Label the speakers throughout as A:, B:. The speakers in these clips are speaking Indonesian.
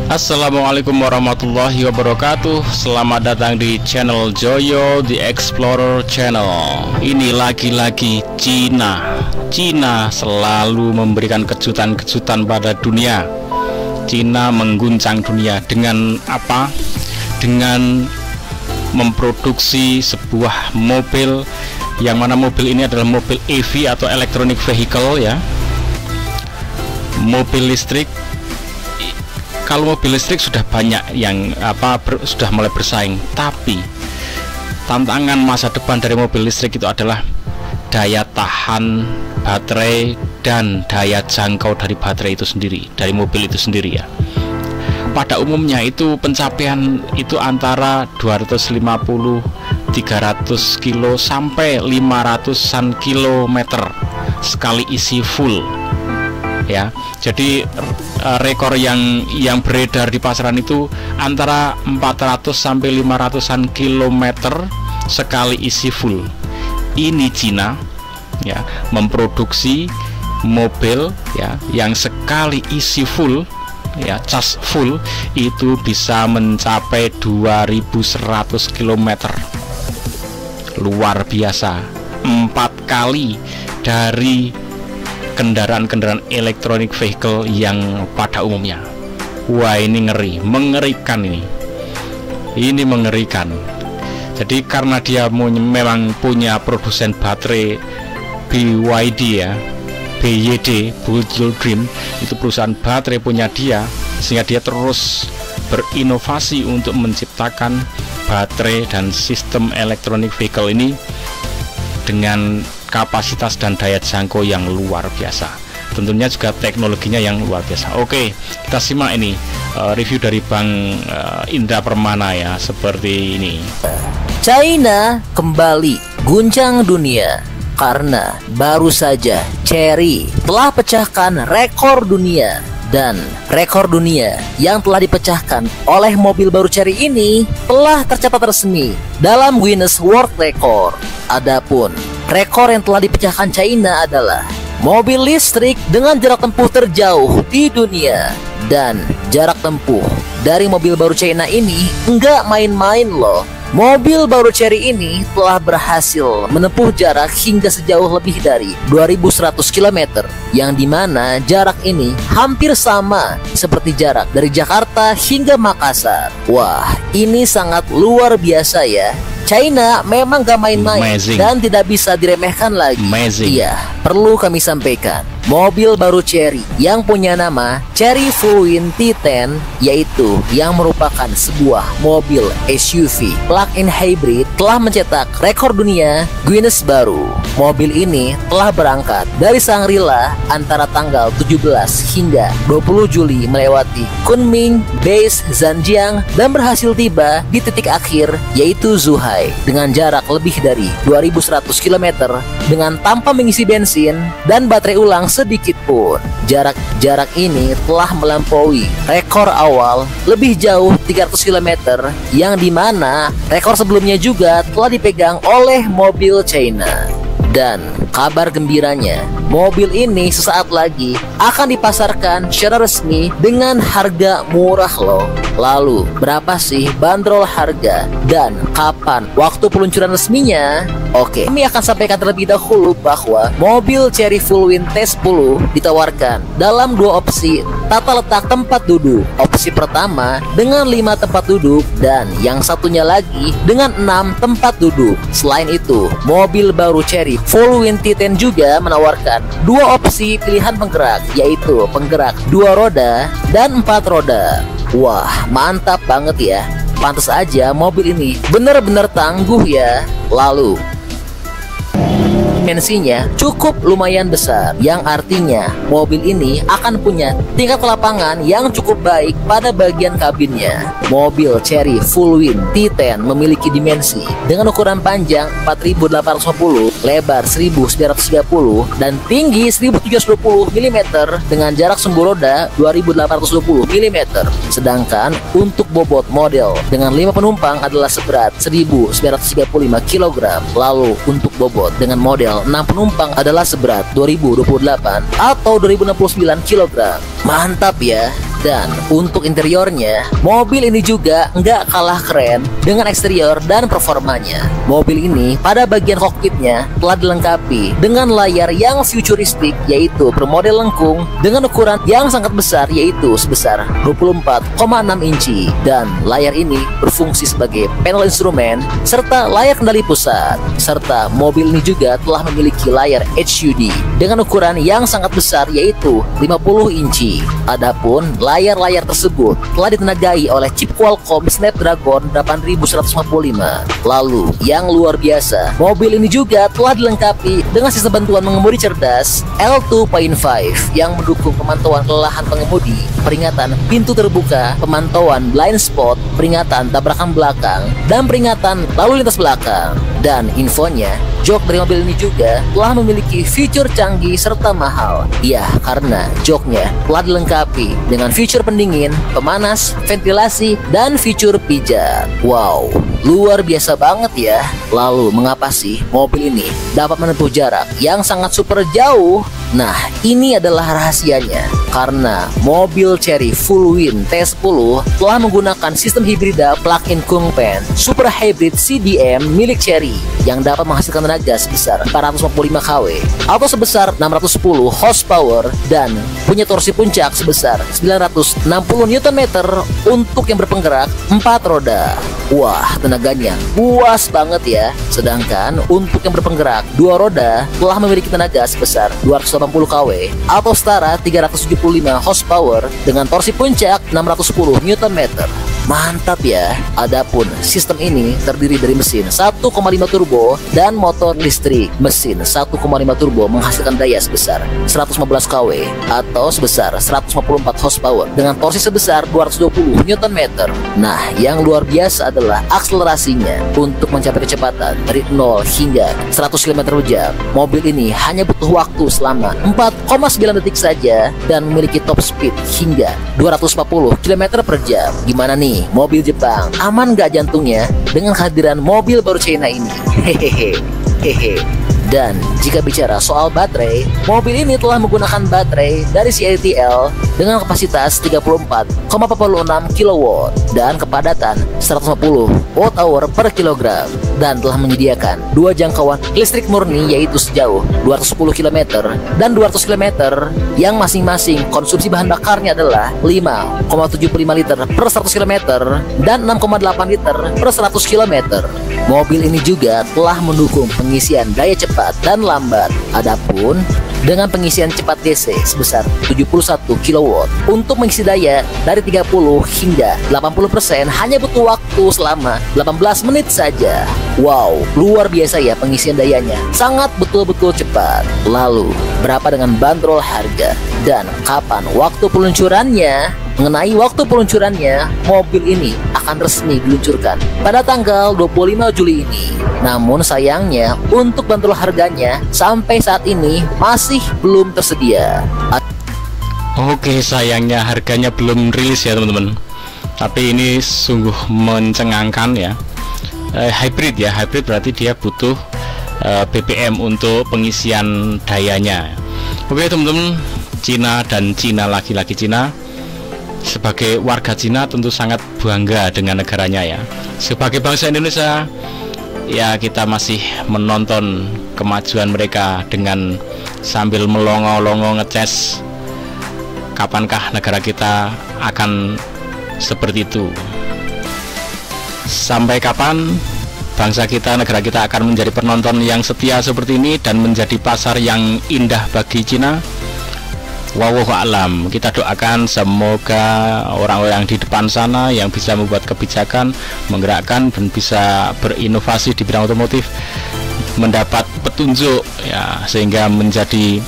A: Assalamualaikum warahmatullahi wabarakatuh. Selamat datang di channel Joyo The Explorer Channel. Ini lagi-lagi Cina selalu memberikan kejutan-kejutan pada dunia. Cina mengguncang dunia dengan apa? Dengan memproduksi sebuah mobil, yang mana mobil ini adalah mobil EV atau electronic vehicle ya. Mobil listrik. Kalau mobil listrik sudah banyak yang sudah mulai bersaing, tapi tantangan masa depan dari mobil listrik itu adalah daya tahan baterai dan daya jangkau dari baterai itu sendiri, dari mobil itu sendiri ya. Pada umumnya itu pencapaian itu antara 250 300 kilo sampai 500-an kilometer sekali isi full ya. Jadi rekor yang beredar di pasaran itu antara 400 sampai 500-an kilometer sekali isi full. Ini Cina ya memproduksi mobil ya yang sekali isi full ya, cas full itu bisa mencapai 2100 km. Luar biasa, 4 kali dari kendaraan-kendaraan electronic vehicle yang pada umumnya. Wah, ini ngeri, mengerikan ini. Ini mengerikan. Jadi karena dia memang punya produsen baterai BYD ya, BYD, Build Dream, itu perusahaan baterai punya dia, sehingga dia terus berinovasi untuk menciptakan baterai dan sistem electronic vehicle ini dengan kapasitas dan daya jangkau yang luar biasa. Tentunya juga teknologinya yang luar biasa. Oke, kita simak ini review dari Bang Indra Permana ya, seperti ini.
B: China kembali guncang dunia karena baru saja Chery telah pecahkan rekor dunia. Dan rekor dunia yang telah dipecahkan oleh mobil baru Chery ini telah tercatat resmi dalam Guinness World Record. Adapun rekor yang telah dipecahkan China adalah mobil listrik dengan jarak tempuh terjauh di dunia. Dan jarak tempuh dari mobil baru China ini nggak main-main loh. Mobil baru Chery ini telah berhasil menempuh jarak hingga sejauh lebih dari 2100 km, yang dimana jarak ini hampir sama seperti jarak dari Jakarta hingga Makassar. Wah, ini sangat luar biasa ya. China memang gak main-main dan tidak bisa diremehkan lagi. Iya, perlu kami sampaikan, mobil baru Chery yang punya nama Chery Fullwind T10, yaitu yang merupakan sebuah mobil SUV plug-in hybrid, telah mencetak rekor dunia Guinness baru. Mobil ini telah berangkat dari Shangri-La antara tanggal 17 hingga 20 Juli melewati Kunming, Base, Zhanjiang, dan berhasil tiba di titik akhir yaitu Zhuhai dengan jarak lebih dari 2100 km dengan tanpa mengisi bensin dan baterai ulang sedikit pun. Jarak ini telah melampaui rekor awal lebih jauh 300 km yang dimana rekor sebelumnya juga telah dipegang oleh mobil China. Dan kabar gembiranya, mobil ini sesaat lagi akan dipasarkan secara resmi dengan harga murah loh. Lalu berapa sih bandrol harga dan kapan waktu peluncuran resminya? Oke, kami akan sampaikan terlebih dahulu bahwa mobil Chery Fullwind T10 ditawarkan dalam dua opsi tata letak tempat duduk. Opsi pertama dengan 5 tempat duduk dan yang satunya lagi dengan 6 tempat duduk. Selain itu, mobil baru Chery Fullwind T10 juga menawarkan dua opsi pilihan penggerak, yaitu penggerak 2 roda dan 4 roda. Wah, mantap banget ya. Pantas aja mobil ini benar-benar tangguh ya. Lalu dimensinya cukup lumayan besar, yang artinya mobil ini akan punya tingkat kelapangan yang cukup baik pada bagian kabinnya. Mobil Chery Fullwind T10 memiliki dimensi dengan ukuran panjang 4850, lebar 1930, dan tinggi 1720 mm dengan jarak sumbu roda 2820 mm. Sedangkan untuk bobot model dengan 5 penumpang adalah seberat 1935 kg. Lalu untuk bobot dengan model 6 penumpang adalah seberat 2028 atau 2069 kg. Mantap ya. Dan untuk interiornya, mobil ini juga nggak kalah keren dengan eksterior dan performanya. Mobil ini pada bagian kokpitnya telah dilengkapi dengan layar yang futuristik, yaitu bermodel lengkung dengan ukuran yang sangat besar, yaitu sebesar 24,6 inci. Dan layar ini berfungsi sebagai panel instrumen serta layar kendali pusat. Serta mobil ini juga telah memiliki layar HUD dengan ukuran yang sangat besar, yaitu 50 inci. Adapun layar-layar tersebut telah ditenagai oleh chip Qualcomm Snapdragon 8155. Lalu yang luar biasa, mobil ini juga telah dilengkapi dengan sistem bantuan mengemudi cerdas L2.5 yang mendukung pemantauan kelelahan pengemudi, peringatan pintu terbuka, pemantauan blind spot, peringatan tabrakan belakang, dan peringatan lalu lintas belakang. Dan infonya, jok dari mobil ini juga telah memiliki fitur canggih serta mahal. Ya, karena joknya telah dilengkapi dengan fitur pendingin, pemanas, ventilasi, dan fitur pijat. Wow, luar biasa banget ya. Lalu mengapa sih mobil ini dapat menempuh jarak yang sangat super jauh? Nah, ini adalah rahasianya. Karena mobil Chery Fullwind T10 telah menggunakan sistem hibrida plug-in Kungpen Super Hybrid CDM milik Chery yang dapat menghasilkan tenaga sebesar 455 kW atau sebesar 610 horsepower dan punya torsi puncak sebesar 960 Nm untuk yang berpenggerak 4 roda. Wah, tenaganya puas banget ya. Sedangkan untuk yang berpenggerak 2 roda telah memiliki tenaga sebesar 280 kW atau setara 375 horsepower dengan torsi puncak 610 Nm. Mantap ya. Adapun sistem ini terdiri dari mesin 1,5 turbo dan motor listrik. Mesin 1,5 turbo menghasilkan daya sebesar 115 kW atau sebesar 154 horsepower dengan torsi sebesar 220 Nm. Nah, yang luar biasa adalah akselerasinya. Untuk mencapai kecepatan dari 0 hingga 100 km/jam, mobil ini hanya butuh waktu selama 4,9 detik saja dan memiliki top speed hingga 240 km/jam. Gimana nih, mobil Jepang aman gak jantungnya dengan kehadiran mobil baru China ini? Hehehe. Dan jika bicara soal baterai, mobil ini telah menggunakan baterai dari CATL dengan kapasitas 34,46 kW dan kepadatan 150 Wh per kilogram, dan telah menyediakan 2 jangkauan listrik murni, yaitu sejauh 210 km dan 200 km yang masing-masing konsumsi bahan bakarnya adalah 5,75 liter per 100 km dan 6,8 liter per 100 km. Mobil ini juga telah mendukung pengisian daya cepat dan lambat. Adapun dengan pengisian cepat DC sebesar 71 kW untuk mengisi daya dari 30 hingga 80% hanya butuh waktu selama 18 menit saja. Wow, luar biasa ya pengisian dayanya. Sangat betul-betul cepat. Lalu, berapa dengan bandrol harga dan kapan waktu peluncurannya? Mengenai waktu peluncurannya, mobil ini akan resmi diluncurkan pada tanggal 25 Juli ini. Namun sayangnya, untuk bandrol harganya sampai saat ini masih belum tersedia.
A: Oke, sayangnya harganya belum rilis ya teman-teman. Tapi ini sungguh mencengangkan ya. Hybrid ya, hybrid berarti dia butuh BBM untuk pengisian dayanya. Oke teman-teman, Cina dan Cina lagi-lagi Cina. Sebagai warga Cina tentu sangat bangga dengan negaranya ya. Sebagai bangsa Indonesia ya, kita masih menonton kemajuan mereka dengan sambil melongo-longo ngeces. Kapankah negara kita akan seperti itu? Sampai kapan bangsa kita, negara kita akan menjadi penonton yang setia seperti ini dan menjadi pasar yang indah bagi Cina? Wallahu a'lam. Kita doakan semoga orang-orang di depan sana yang bisa membuat kebijakan, menggerakkan dan bisa berinovasi di bidang otomotif mendapat petunjuk ya, sehingga menjadi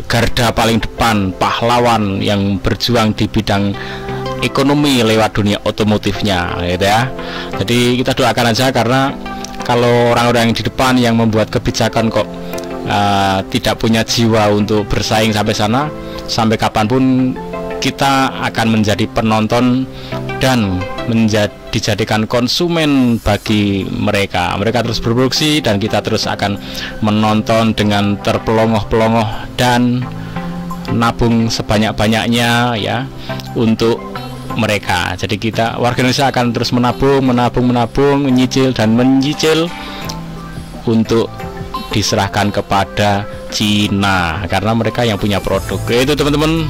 A: garda paling depan, pahlawan yang berjuang di bidang ekonomi lewat dunia otomotifnya gitu ya. Jadi kita doakan aja, karena kalau orang-orang yang di depan yang membuat kebijakan kok tidak punya jiwa untuk bersaing sampai sana, sampai kapanpun kita akan menjadi penonton dan dijadikan konsumen bagi mereka. Mereka terus berproduksi dan kita terus akan menonton dengan terpelongoh-pelongoh dan nabung sebanyak-banyaknya ya untuk mereka. Jadi kita warga Indonesia akan terus menabung, menyicil dan menyicil untuk diserahkan kepada Cina karena mereka yang punya produk. Itu teman-teman,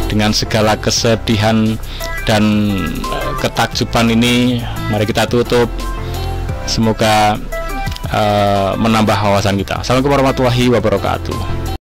A: dengan segala kesedihan dan ketakjuban ini mari kita tutup. Semoga menambah wawasan kita. Assalamualaikum warahmatullahi wabarakatuh.